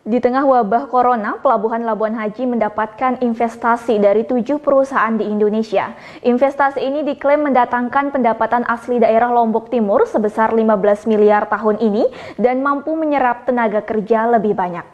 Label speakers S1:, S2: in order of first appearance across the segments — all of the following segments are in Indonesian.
S1: Di tengah wabah corona, Pelabuhan Labuan Haji mendapatkan investasi dari 7 perusahaan di Indonesia. Investasi ini diklaim mendatangkan pendapatan asli daerah Lombok Timur sebesar 15 miliar tahun ini dan mampu menyerap tenaga kerja lebih banyak.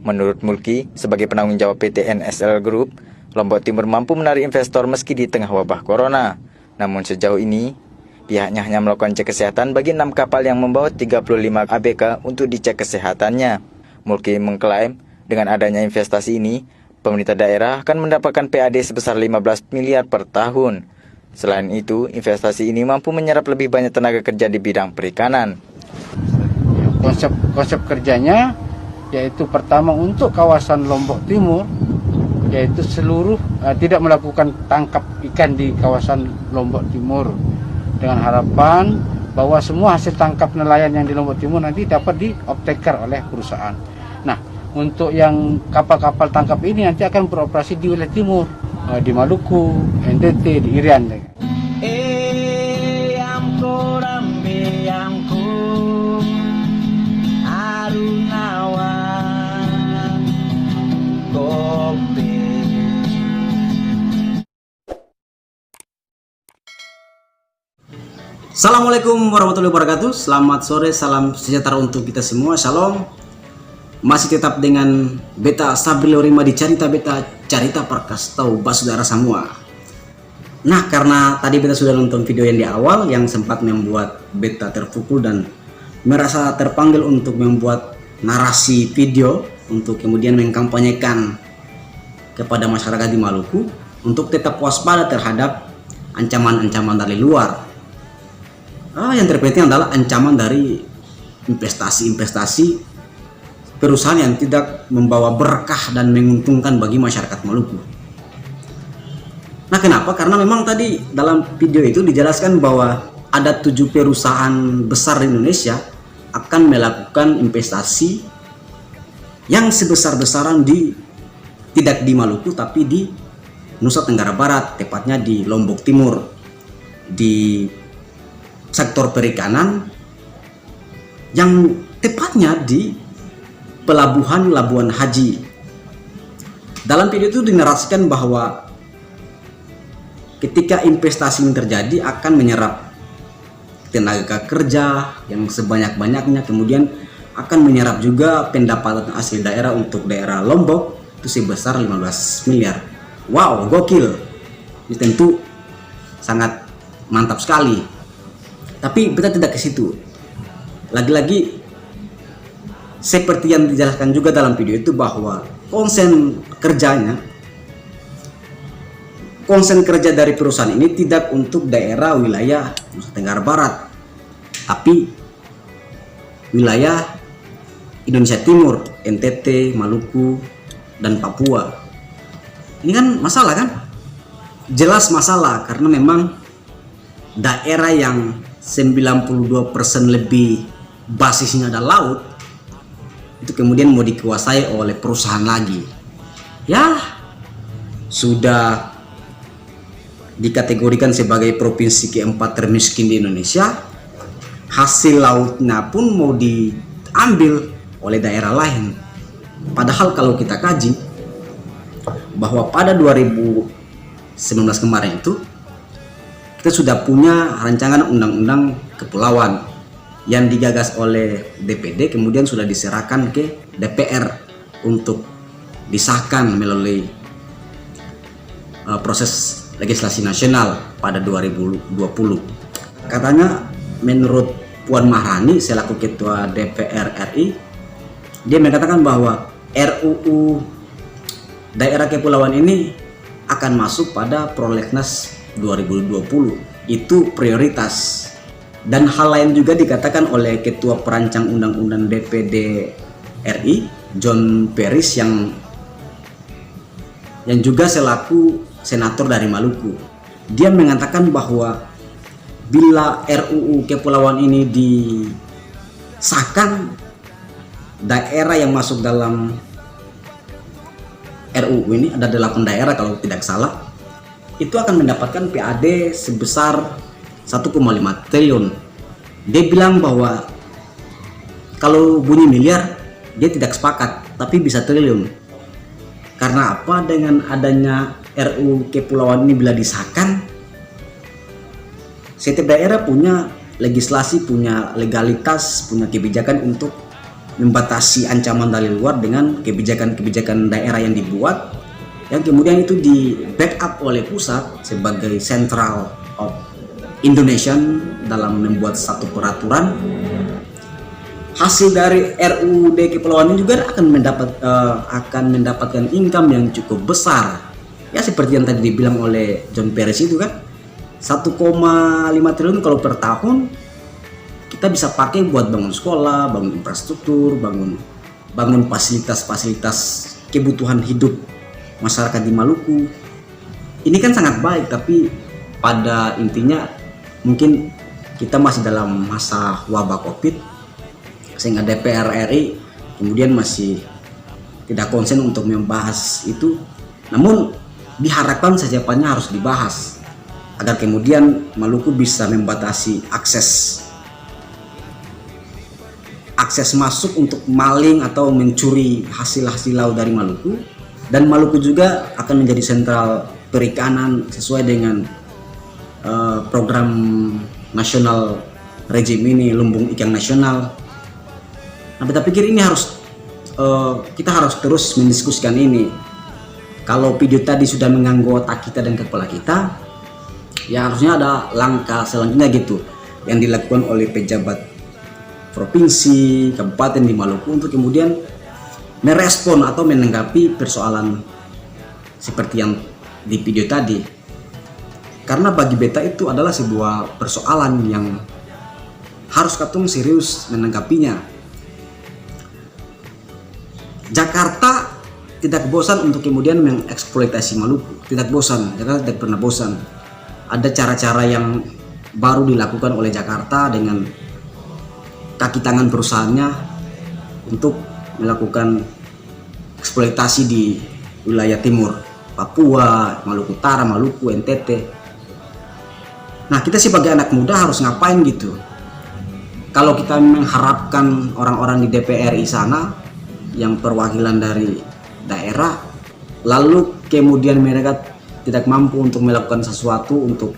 S2: Menurut Mulki, sebagai penanggung jawab PT NSL Group, Lombok Timur mampu menarik investor meski di tengah wabah corona. Namun sejauh ini, pihaknya hanya melakukan cek kesehatan bagi 6 kapal yang membawa 35 ABK untuk dicek kesehatannya. Mulki mengklaim dengan adanya investasi ini, pemerintah daerah akan mendapatkan PAD sebesar 15 miliar per tahun. Selain itu, investasi ini mampu menyerap lebih banyak tenaga kerja di bidang perikanan.
S3: Konsep kerjanya yaitu pertama untuk kawasan Lombok Timur, yaitu seluruh tidak melakukan tangkap ikan di kawasan Lombok Timur, dengan harapan bahwa semua hasil tangkap nelayan yang di Lombok Timur nanti dapat diopteker oleh perusahaan. Nah, untuk yang kapal-kapal tangkap ini nanti akan beroperasi di wilayah timur, di Maluku, NTT, di Irian.
S4: Assalamualaikum warahmatullahi wabarakatuh. Selamat sore, salam sejahtera untuk kita semua. Shalom. Masih tetap dengan Beta Sabril Rima di Carita Beta, Carita Perkastau Basudara semua. Nah, karena tadi Beta sudah nonton video yang di awal yang sempat membuat Beta terpukul dan merasa terpanggil untuk membuat narasi video untuk kemudian mengkampanyekan kepada masyarakat di Maluku untuk tetap waspada terhadap ancaman-ancaman dari luar. Yang terpenting adalah ancaman dari investasi-investasi perusahaan yang tidak membawa berkah dan menguntungkan bagi masyarakat Maluku. Nah, kenapa? Karena memang tadi dalam video itu dijelaskan bahwa ada 7 perusahaan besar di Indonesia akan melakukan investasi yang sebesar-besaran tidak di Maluku tapi di Nusa Tenggara Barat, tepatnya di Lombok Timur, di sektor perikanan yang tepatnya di Pelabuhan Labuan Haji. Dalam video itu dinarasikan bahwa ketika investasi ini terjadi akan menyerap tenaga kerja yang sebanyak-banyaknya, kemudian akan menyerap juga pendapatan asli daerah untuk daerah Lombok itu sebesar 15 miliar. Wow, gokil. Ini tentu sangat mantap sekali. Tapi kita tidak ke situ. Lagi-lagi seperti yang dijelaskan juga dalam video itu bahwa konsen kerja dari perusahaan ini tidak untuk daerah wilayah Nusa Tenggara Barat, tapi wilayah Indonesia Timur, NTT, Maluku, dan Papua. Ini kan masalah kan? Jelas masalah karena memang daerah yang 92% lebih basisnya ada laut itu kemudian mau dikuasai oleh perusahaan lagi. Ya, sudah dikategorikan sebagai provinsi keempat termiskin di Indonesia, hasil lautnya pun mau diambil oleh daerah lain. Padahal kalau kita kaji bahwa pada 2019 kemarin itu kita sudah punya rancangan undang-undang kepulauan yang digagas oleh DPD, kemudian sudah diserahkan ke DPR untuk disahkan melalui proses legislasi nasional pada 2020. Katanya menurut Puan Maharani selaku Ketua DPR RI, dia mengatakan bahwa RUU daerah kepulauan ini akan masuk pada prolegnas 2020, itu prioritas. Dan hal lain juga dikatakan oleh Ketua Perancang Undang-Undang DPD RI John Peris yang juga selaku senator dari Maluku. Dia mengatakan bahwa bila RUU Kepulauan ini disahkan, daerah yang masuk dalam RUU ini ada 8 daerah kalau tidak salah, itu akan mendapatkan PAD sebesar 1,5 triliun. Dia bilang bahwa kalau bunyi miliar dia tidak sepakat, tapi bisa triliun. Karena apa? Dengan adanya RU Kepulauan ini bila disahkan, setiap daerah punya legislasi, punya legalitas, punya kebijakan untuk membatasi ancaman dari luar dengan kebijakan-kebijakan daerah yang dibuat, yang kemudian itu di backup oleh pusat sebagai central of Indonesia dalam membuat satu peraturan. Hasil dari RUD Kepulauan ini juga akan mendapatkan income yang cukup besar. Ya seperti yang tadi dibilang oleh John Perez itu kan, 1,5 triliun kalau per tahun kita bisa pakai buat bangun sekolah, bangun infrastruktur, bangun fasilitas-fasilitas kebutuhan hidup masyarakat di Maluku. Ini kan sangat baik, tapi pada intinya mungkin kita masih dalam masa wabah Covid, sehingga DPR RI kemudian masih tidak konsen untuk membahas itu. Namun diharapkan secepatnya harus dibahas agar kemudian Maluku bisa membatasi akses masuk untuk maling atau mencuri hasil-hasil laut dari Maluku, dan Maluku juga akan menjadi sentral perikanan sesuai dengan program nasional rejim ini, lumbung ikan nasional. Nah, kita pikir ini kita harus terus mendiskusikan ini. Kalau video tadi sudah mengganggu otak kita dan kepala kita, ya harusnya ada langkah selanjutnya gitu yang dilakukan oleh pejabat provinsi, kabupaten di Maluku untuk kemudian merespon atau menanggapi persoalan seperti yang di video tadi. Karena bagi beta itu adalah sebuah persoalan yang harus katong serius menanggapinya. Jakarta tidak bosan untuk kemudian mengeksploitasi Maluku, tidak bosan, Jakarta tidak pernah bosan. Ada cara-cara yang baru dilakukan oleh Jakarta dengan kaki tangan perusahaannya untuk melakukan eksploitasi di wilayah timur, Papua, Maluku Utara, Maluku, NTT. Nah, kita sebagai anak muda harus ngapain gitu? Kalau kita mengharapkan orang-orang di DPRI sana yang perwakilan dari daerah, lalu kemudian mereka tidak mampu untuk melakukan sesuatu untuk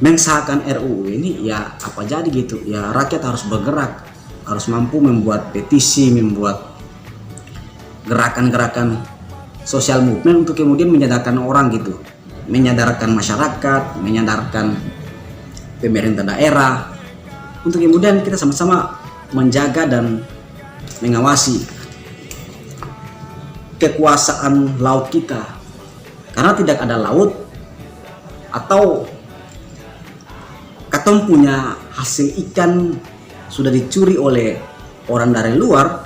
S4: mengesahkan RUU ini, ya apa jadi gitu? Ya rakyat harus bergerak, harus mampu membuat petisi, membuat gerakan-gerakan social movement untuk kemudian menyadarkan orang gitu, menyadarkan masyarakat, menyadarkan pemerintah daerah, untuk kemudian kita sama-sama menjaga dan mengawasi kekuasaan laut kita. Karena tidak ada laut atau katong punya hasil ikan sudah dicuri oleh orang dari luar,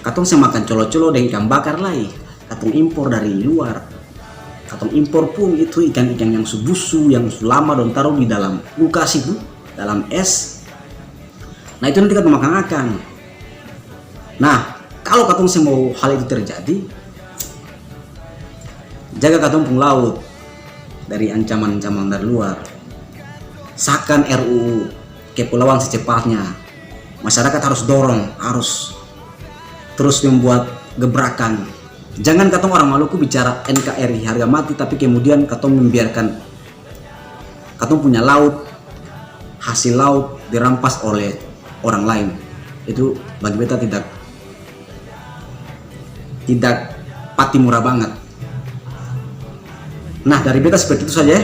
S4: katong semakan colo-colo dan ikan bakar lagi, katong impor dari luar. Katong impor pun itu ikan-ikan yang subusu, yang lama dan taruh di dalam kulkas itu, dalam es. Nah itu nanti katong makan akan. Nah kalau katong semua hal itu terjadi, jaga katong pun laut dari ancaman-ancaman dari luar. Sahkan RUU Kepulauan secepatnya. Masyarakat harus dorong, harus terus membuat gebrakan. Jangan katong orang Maluku bicara NKRI harga mati, tapi kemudian katong membiarkan katong punya laut, hasil laut dirampas oleh orang lain. Itu bagi beta tidak pati murah banget. Nah dari beta seperti itu saja.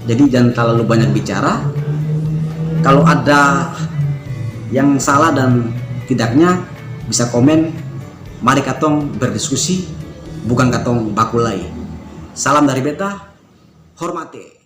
S4: Jadi jangan terlalu banyak bicara. Kalau ada yang salah dan tidaknya bisa komen. Mari katong berdiskusi, bukan katong bakulai. Salam dari beta, hormati.